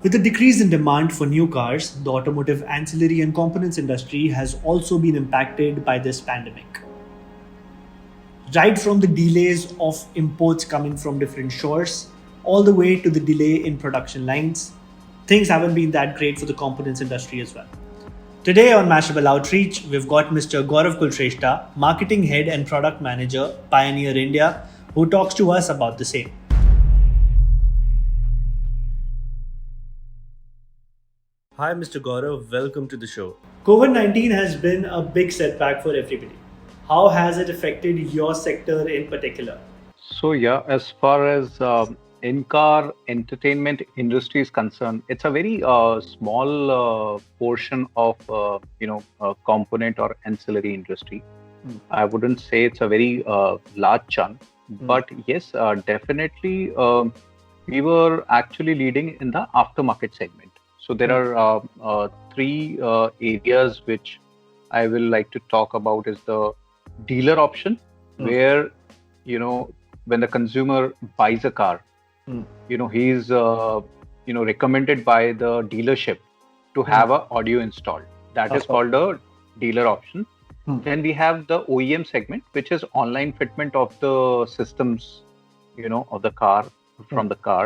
With the decrease in demand for new cars, the automotive ancillary and components industry has also been impacted by this pandemic. Right from the delays of imports coming from different shores, all the way to the delay in production lines, things haven't been that great for the components industry as well. Today on Mashable Outreach, we've got Mr. Gaurav Kulshrestha, Marketing Head and Product Manager, Pioneer India, who talks to us about the same. Hi, Mr. Gaurav. Welcome to the show. COVID 19 has been a big setback for everybody. How has it affected your sector in particular? So yeah, as far as in-car entertainment industry is concerned, it's a very small portion of component or ancillary industry. Hmm. I wouldn't say it's a very large chunk, Hmm. but yes, definitely we were actually leading in the aftermarket segment. So there Hmm. are three areas which I will like to talk about is the dealer option, Hmm. where you know when the consumer buys a car, Hmm. he's recommended by the dealership to Hmm. have a audio installed. That is Of course. called a dealer option. Hmm. Then we have the OEM segment, which is online fitment of the systems, of the car Hmm. from the car.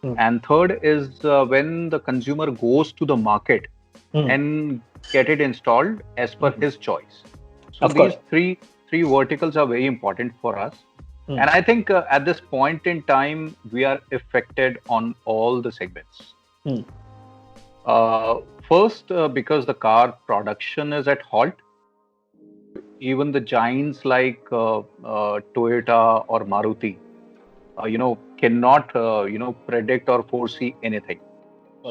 Hmm. And third is when the consumer goes to the market Hmm. and get it installed as per Hmm. his choice. So Of course. these three verticals are very important for us. Hmm. And I think at this point in time, we are affected on all the segments. Hmm. Uh, First, because the car production is at halt, even the giants like Toyota or Maruti, cannot, predict or foresee anything.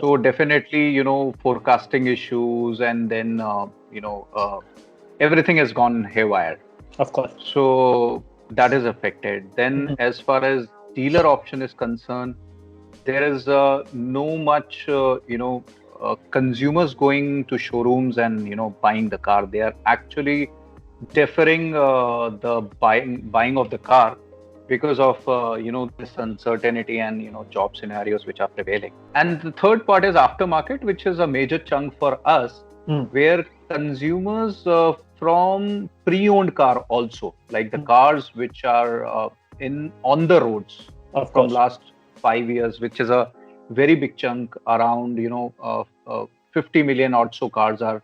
So definitely, forecasting issues, and then, everything has gone haywire. Of course. So that is affected. Then, Hmm. as far as dealer option is concerned, there is no much, consumers going to showrooms and buying the car. They are actually deferring the buying of the car because of this uncertainty and job scenarios which are prevailing. And the third part is aftermarket, which is a major chunk for us, Hmm. where consumers from pre-owned car also, like the Hmm. cars which are in on the roads Of from course. last 5 years, which is a very big chunk, around 50 million or so cars are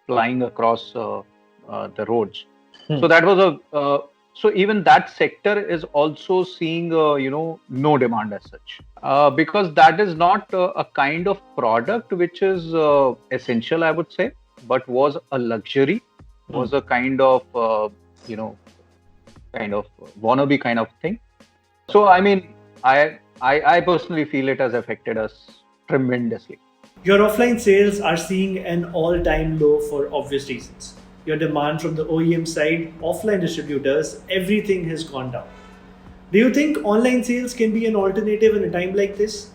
flying across the roads. Hmm. So that was a so even that sector is also seeing no demand as such, because that is not a kind of product which is essential, I would say, but was a luxury, Hmm. was a kind of you know kind of wannabe kind of thing. So I mean, I personally feel it has affected us tremendously. Your offline sales are seeing an all time low for obvious reasons. Your demand from the OEM side, offline distributors, everything has gone down. Do you think online sales can be an alternative in a time like this?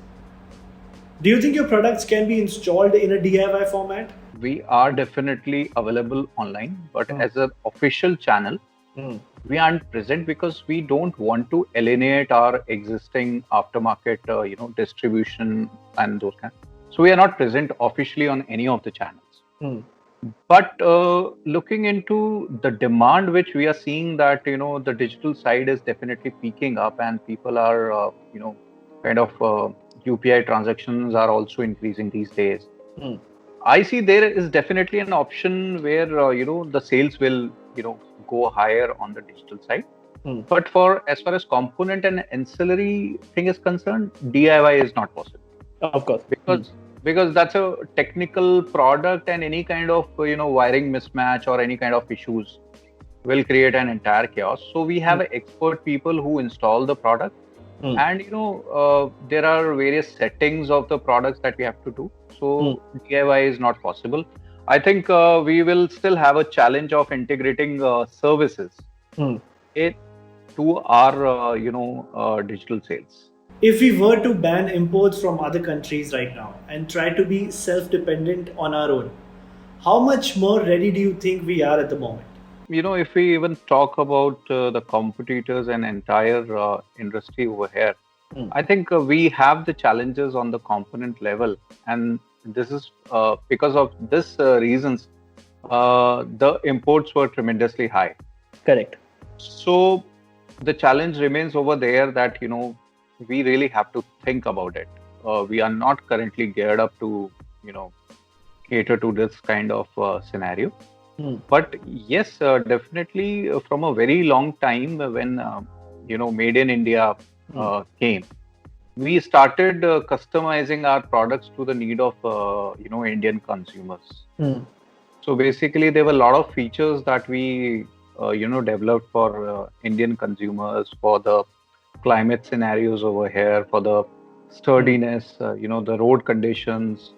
Do you think your products can be installed in a DIY format? We are definitely available online, but Hmm. as an official channel, Hmm. we aren't present because we don't want to alienate our existing aftermarket, distribution and those kind. So we are not present officially on any of the channels. Hmm. But looking into the demand, which we are seeing that the digital side is definitely peaking up, and people are kind of UPI transactions are also increasing these days. Hmm. I see there is definitely an option where the sales will go higher on the digital side. Hmm. But for as far as component and ancillary thing is concerned, DIY is not possible Of course. because that's a technical product, and any kind of wiring mismatch or any kind of issues will create an entire chaos. So we have expert people who install the product, Hmm. and there are various settings of the products that we have to do. So DIY is not possible. I think we will still have a challenge of integrating services Hmm. it to our digital sales. If we were to ban imports from other countries right now and try to be self dependent on our own, how much more ready do you think we are at the moment? If we even talk about the competitors and entire industry over here, I think we have the challenges on the component level, and this is because of this reasons. The imports were tremendously high. Correct. So the challenge remains over there that we really have to think about it. We are not currently geared up to cater to this kind of scenario. But yes, definitely from a very long time when Made in India came, we started customizing our products to the need of Indian consumers. So basically, there were a lot of features that we developed for Indian consumers, for the climate scenarios over here, for the sturdiness, the road conditions.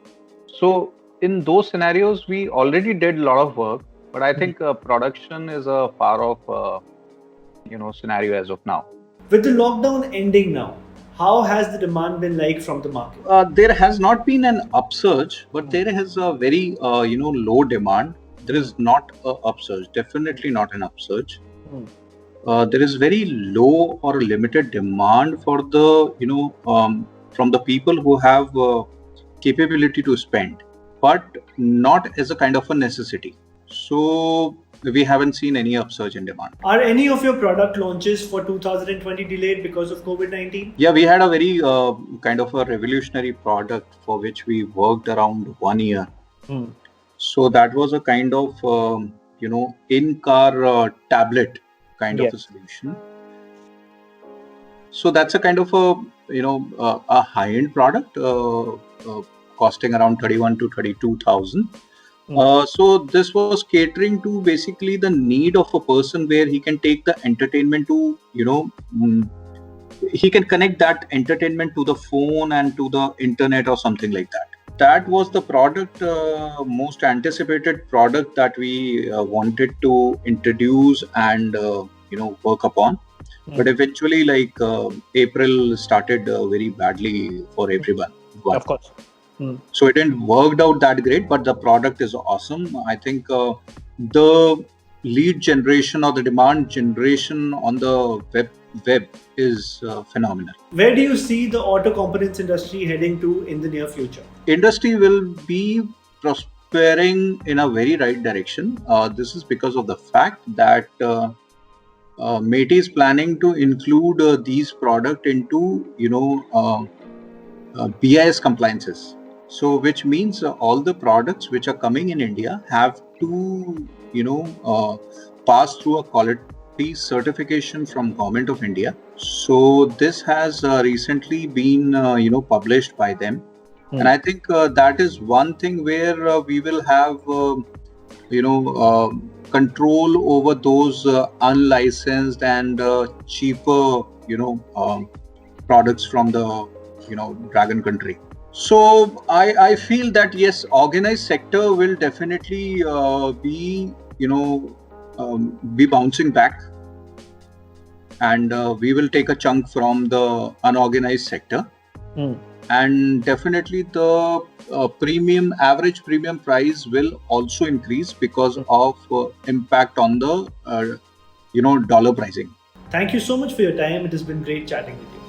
So in those scenarios, we already did a lot of work, but I think production is a far off scenario as of now. With the lockdown ending now, how has the demand been like from the market? There has not been an upsurge, but there is a very low demand. There is not an upsurge, definitely not an upsurge. There is very low or limited demand for the from the people who have capability to spend, but not as a kind of a necessity. So we haven't seen any upsurge in demand. Are any of your product launches for 2020 delayed because of COVID-19? Yeah, we had a very kind of a revolutionary product for which we worked around 1 year. So that was a kind of in-car tablet kind of a solution. So that's a kind of a high-end product costing around 31 to 32,000. So this was catering to basically the need of a person where he can take the entertainment to he can connect that entertainment to the phone and to the internet or something like that. That was the product, most anticipated product that we wanted to introduce and work upon. But eventually, April started very badly for everyone. Of course. So it didn't work out that great, but the product is awesome. I think the lead generation or the demand generation on the web is phenomenal. Where do you see the auto components industry heading to in the near future? Industry will be prospering in a very right direction. This is because of the fact that MeitY is planning to include these products into BIS compliances. So which means all the products which are coming in India have to pass through a quality certification from Government of India. So this has recently been published by them. And I think that is one thing where we will have control over those unlicensed and cheaper products from the dragon country. So I feel that yes, organized sector will definitely be bouncing back, and we will take a chunk from the unorganized sector. And definitely the average premium price will also increase because of impact on the dollar pricing. Thank you so much for your time. It has been great chatting with you.